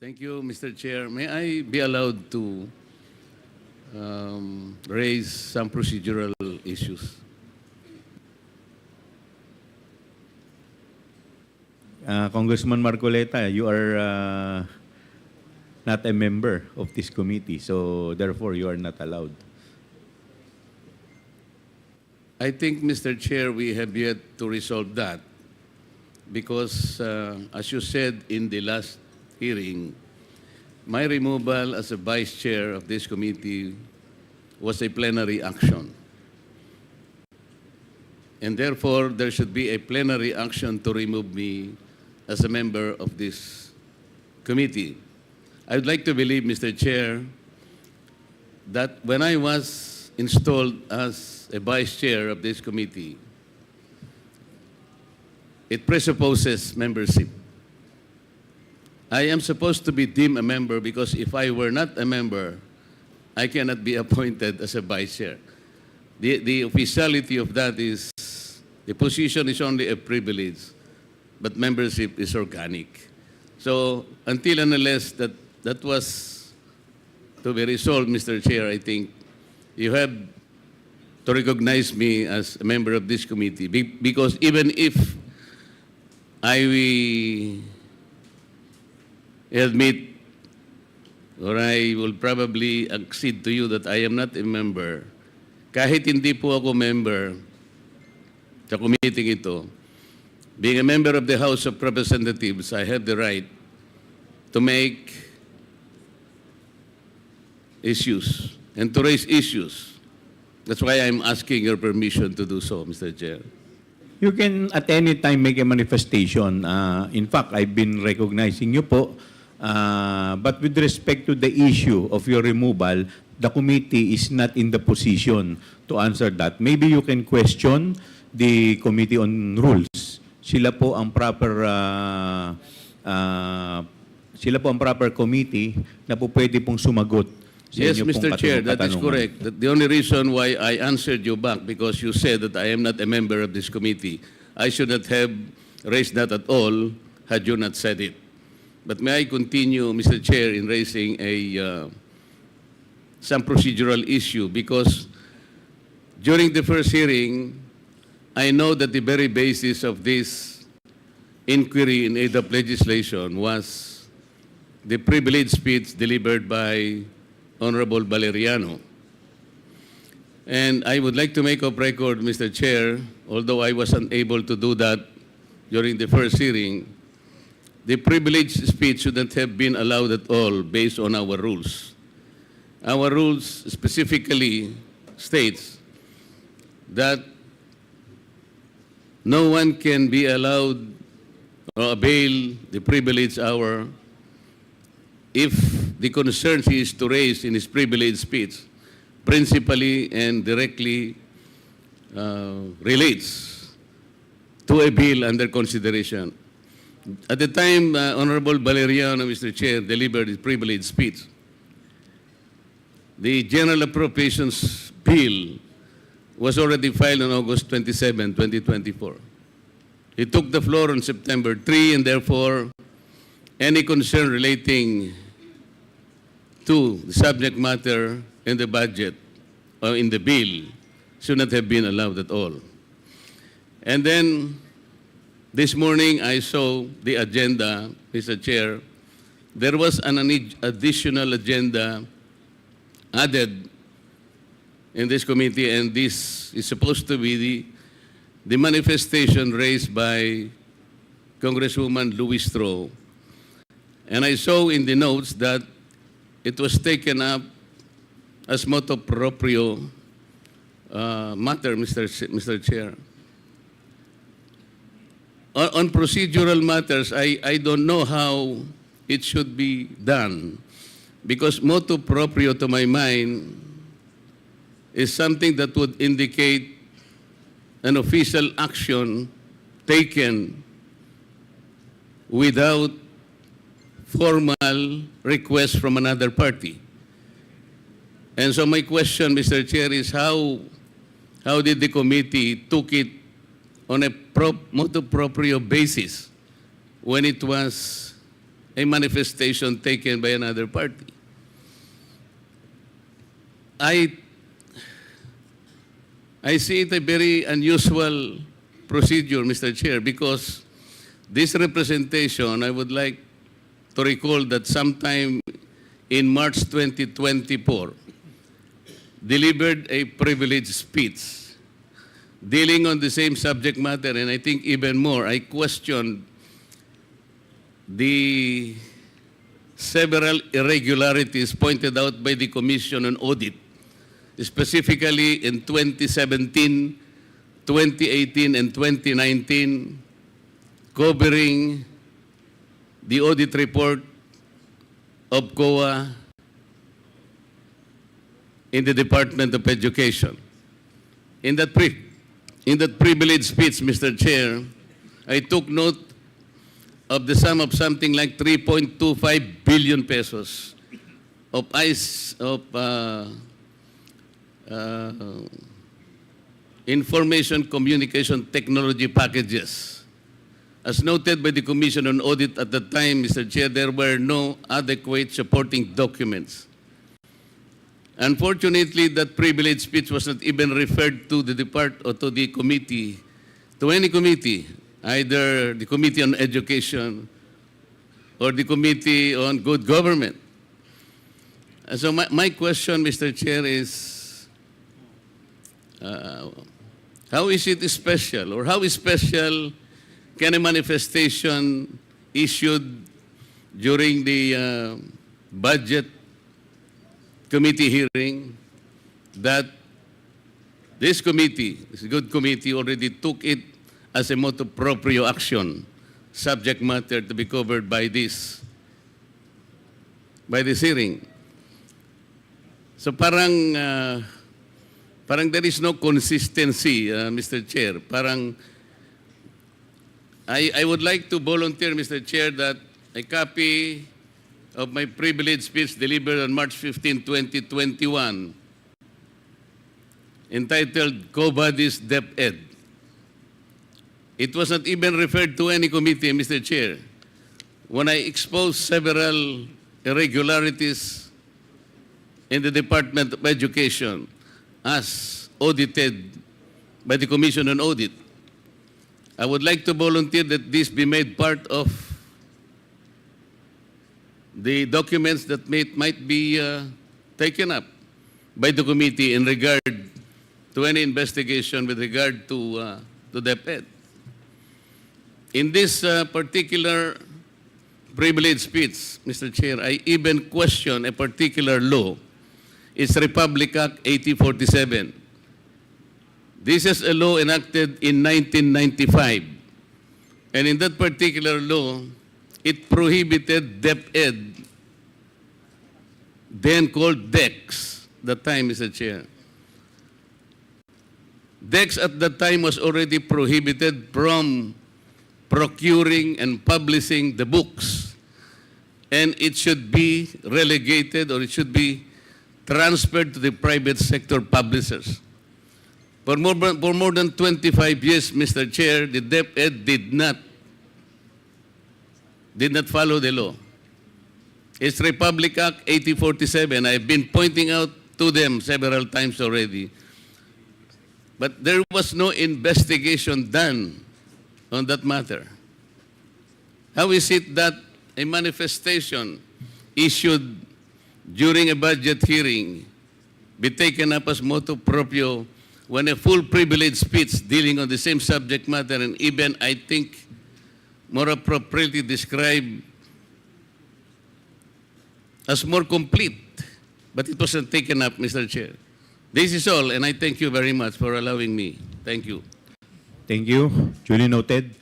Thank you, Mr. Chair. May I be allowed to raise some procedural issues? Congressman Marcoleta, you are not a member of this committee, so therefore you are not allowed. I think, Mr. Chair, we have yet to resolve that because, as you said in the last hearing, my removal as a vice chair of this committee was a plenary action. And therefore, there should be a plenary action to remove me as a member of this committee. I would like to believe, Mr. Chair, that when I was installed as a vice chair of this committee, it presupposes membership. I am supposed to be deemed a member because if I were not a member, I cannot be appointed as a vice chair. The officiality of that is the position is only a privilege, but membership is organic. So until and unless that was to be resolved, Mr. Chair, I think you have to recognize me as a member of this committee because even if I admit or I will probably accede to you that I am not a member, kahit hindi po ako member sa committee ito, being a member of the House of Representatives, I have the right to make issues and to raise issues. That's why I'm asking your permission to do so, Mr. Chair. You can at any time make a manifestation. In fact, I've been recognizing you po. But with respect to the issue of your removal, the committee is not in the position to answer that. Maybe you can question the Committee on Rules. Sila po ang proper committee na po pwede pong sumagot sa Yes, inyo Mr. pong Chair, that is katanungan. correct. The only reason why I answered you back because you said that I am not a member of this committee. I should not have raised that at all had you not said it. But may I continue, Mr. Chair, in raising some procedural issue because during the first hearing, I know that the very basis of this inquiry in aid of legislation was the privileged speech delivered by Honorable Valeriano. And I would like to make of record, Mr. Chair, although I was unable to do that during the first hearing, the privileged speech shouldn't have been allowed at all based on our rules. Our rules specifically states that no one can be allowed or avail the privilege hour if the concern he is to raise in his privileged speech principally and directly relates to a bill under consideration. At the time, Honorable Valeriano, Mr. Chair, delivered his privileged speech, the General Appropriations Bill was already filed on August 27, 2024. He took the floor on September 3, and therefore, any concern relating to the subject matter in the budget or in the bill should not have been allowed at all. And then, this morning, I saw the agenda, Mr. Chair. There was an additional agenda added in this committee, and this is supposed to be the manifestation raised by Congresswoman Louis Stroh. And I saw in the notes that it was taken up as motu proprio matter, Mr. Chair. On procedural matters, I don't know how it should be done because motu proprio, to my mind, is something that would indicate an official action taken without formal request from another party. And so my question, Mr. Chair, is how did the committee took it on a motu proprio basis when it was a manifestation taken by another party. I see it a very unusual procedure, Mr. Chair, because this representation, I would like to recall that sometime in March 2024, delivered a privileged speech dealing on the same subject matter, and I think even more, I questioned the several irregularities pointed out by the Commission on Audit, specifically in 2017, 2018, and 2019, covering the audit report of COA in the Department of Education. In that privileged speech, Mr. Chair, I took note of the sum of something like 3.25 billion pesos of information communication technology packages. As noted by the Commission on Audit at the time, Mr. Chair, there were no adequate supporting documents. Unfortunately, that privileged speech was not even referred to the department or to the committee, to any committee, either the Committee on Education or the Committee on Good Government. And so my question, Mr. Chair, is how is it special, or how special can a manifestation issued during the budget committee hearing that this committee, this good committee, already took it as a motu proprio action, subject matter to be covered by this hearing. So parang there is no consistency, Mr. Chair. Parang I would like to volunteer, Mr. Chair, that a copy of my privileged speech delivered on March 15, 2021, entitled Co-Bodies DepEd. It was not even referred to any committee, Mr. Chair. When I exposed several irregularities in the Department of Education as audited by the Commission on Audit, I would like to volunteer that this be made part of the documents that might be taken up by the committee in regard to any investigation with regard to DepEd. In this particular privileged speech, Mr. Chair, I even question a particular law. It's Republic Act 8047. This is a law enacted in 1995. And in that particular law, it prohibited DepEd, then called DEX, the time, Mr. Chair. DEX at that time was already prohibited from procuring and publishing the books. And it should be relegated, or it should be transferred to the private sector publishers. For more than 25 years, Mr. Chair, the DepEd did not follow the law. It's Republic Act 8047. I've been pointing out to them several times already. But there was no investigation done on that matter. How is it that a manifestation issued during a budget hearing be taken up as motu proprio when a full privilege speech dealing on the same subject matter, and even, I think, more appropriately described as more complete, but it wasn't taken up, Mr. Chair. This is all, and I thank you very much for allowing me. Thank you. Thank you. Duly noted.